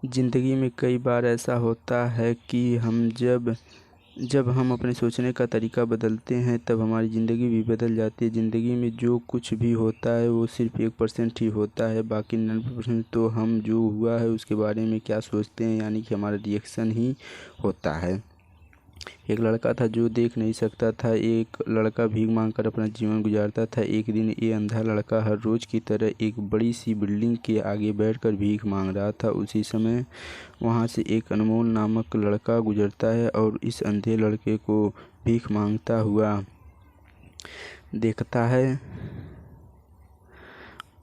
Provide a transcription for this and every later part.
ज़िंदगी में कई बार ऐसा होता है कि हम जब जब हम अपने सोचने का तरीका बदलते हैं तब हमारी ज़िंदगी भी बदल जाती है। ज़िंदगी में जो कुछ भी होता है वो सिर्फ़ 1% ही होता है, बाकी 90% तो हम जो हुआ है उसके बारे में क्या सोचते हैं, यानी कि हमारा रिएक्शन ही होता है। एक लड़का था जो देख नहीं सकता था। एक लड़का भीख मांगकर अपना जीवन गुजारता था। एक दिन ये अंधा लड़का हर रोज़ की तरह एक बड़ी सी बिल्डिंग के आगे बैठकर भीख मांग रहा था। उसी समय वहाँ से एक अनमोल नामक लड़का गुजरता है और इस अंधे लड़के को भीख मांगता हुआ देखता है।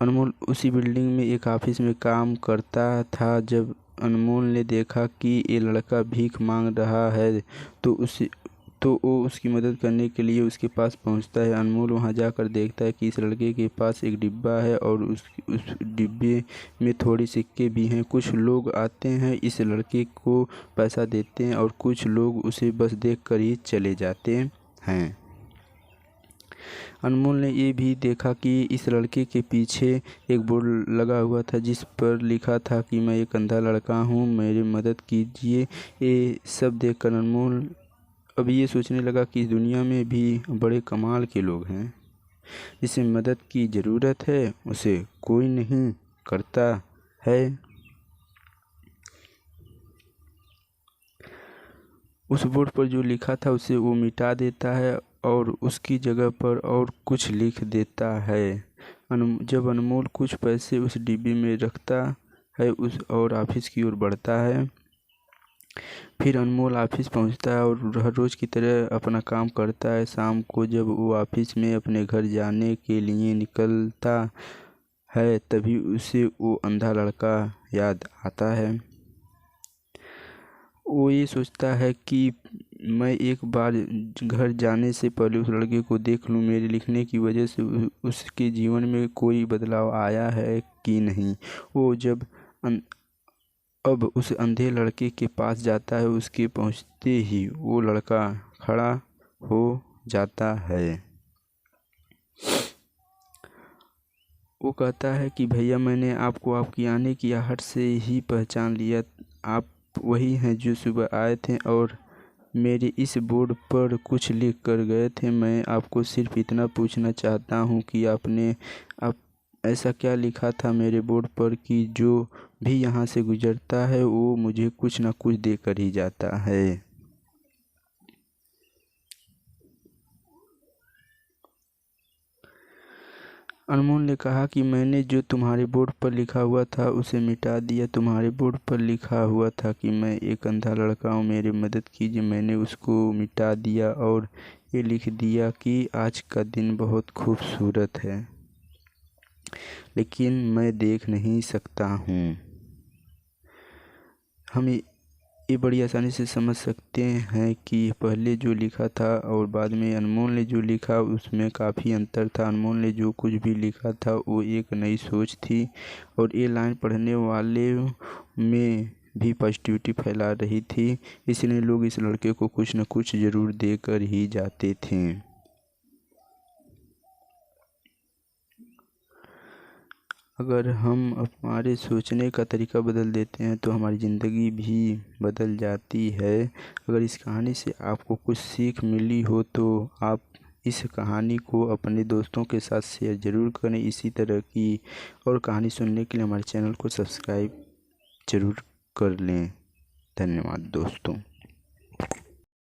अनमोल उसी बिल्डिंग में एक ऑफिस में काम करता था। जब अनमोल ने देखा कि ये लड़का भीख मांग रहा है तो वो उसकी मदद करने के लिए उसके पास पहुंचता है। अनमोल वहां जाकर देखता है कि इस लड़के के पास एक डिब्बा है और उस डिब्बे में थोड़े सिक्के भी हैं। कुछ लोग आते हैं, इस लड़के को पैसा देते हैं और कुछ लोग उसे बस देखकर ही चले जाते हैं। अनमोल ने ये भी देखा कि इस लड़के के पीछे एक बोर्ड लगा हुआ था जिस पर लिखा था कि मैं एक अंधा लड़का हूँ, मेरी मदद कीजिए। ये सब देखकर अनमोल अब ये सोचने लगा कि इस दुनिया में भी बड़े कमाल के लोग हैं। जिसे मदद की ज़रूरत है उसे कोई नहीं करता है। उस बोर्ड पर जो लिखा था उसे वो मिटा देता है और उसकी जगह पर और कुछ लिख देता है। जब अनमोल कुछ पैसे उस डिब्बे में रखता है उस और ऑफिस की ओर बढ़ता है। फिर अनमोल ऑफिस पहुंचता है और हर रोज़ की तरह अपना काम करता है। शाम को जब वो ऑफिस में अपने घर जाने के लिए निकलता है तभी उसे वो अंधा लड़का याद आता है। वो ये सोचता है कि मैं एक बार घर जाने से पहले उस लड़के को देख लूँ, मेरे लिखने की वजह से उसके जीवन में कोई बदलाव आया है कि नहीं। वो अब उस अंधे लड़के के पास जाता है। उसके पहुंचते ही वो लड़का खड़ा हो जाता है। वो कहता है कि भैया, मैंने आपको आपकी आने की आहट से ही पहचान लिया। आप वही हैं जो सुबह आए थे और मेरे इस बोर्ड पर कुछ लिख कर गए थे। मैं आपको सिर्फ इतना पूछना चाहता हूँ कि आप ऐसा क्या लिखा था मेरे बोर्ड पर कि जो भी यहाँ से गुजरता है वो मुझे कुछ ना कुछ देकर ही जाता है। अनमोल ने कहा कि मैंने जो तुम्हारे बोर्ड पर लिखा हुआ था उसे मिटा दिया। तुम्हारे बोर्ड पर लिखा हुआ था कि मैं एक अंधा लड़का हूँ, मेरी मदद कीजिए। मैंने उसको मिटा दिया और ये लिख दिया कि आज का दिन बहुत खूबसूरत है, लेकिन मैं देख नहीं सकता हूँ। हम ये बड़ी आसानी से समझ सकते हैं कि पहले जो लिखा था और बाद में अनमोल ने जो लिखा उसमें काफ़ी अंतर था। अनमोल ने जो कुछ भी लिखा था वो एक नई सोच थी और ये लाइन पढ़ने वाले में भी पॉजिटिविटी फैला रही थी। इसलिए लोग इस लड़के को कुछ न कुछ ज़रूर देकर ही जाते थे। अगर हम हमारे सोचने का तरीका बदल देते हैं तो हमारी ज़िंदगी भी बदल जाती है। अगर इस कहानी से आपको कुछ सीख मिली हो तो आप इस कहानी को अपने दोस्तों के साथ शेयर ज़रूर करें। इसी तरह की और कहानी सुनने के लिए हमारे चैनल को सब्सक्राइब ज़रूर कर लें। धन्यवाद दोस्तों।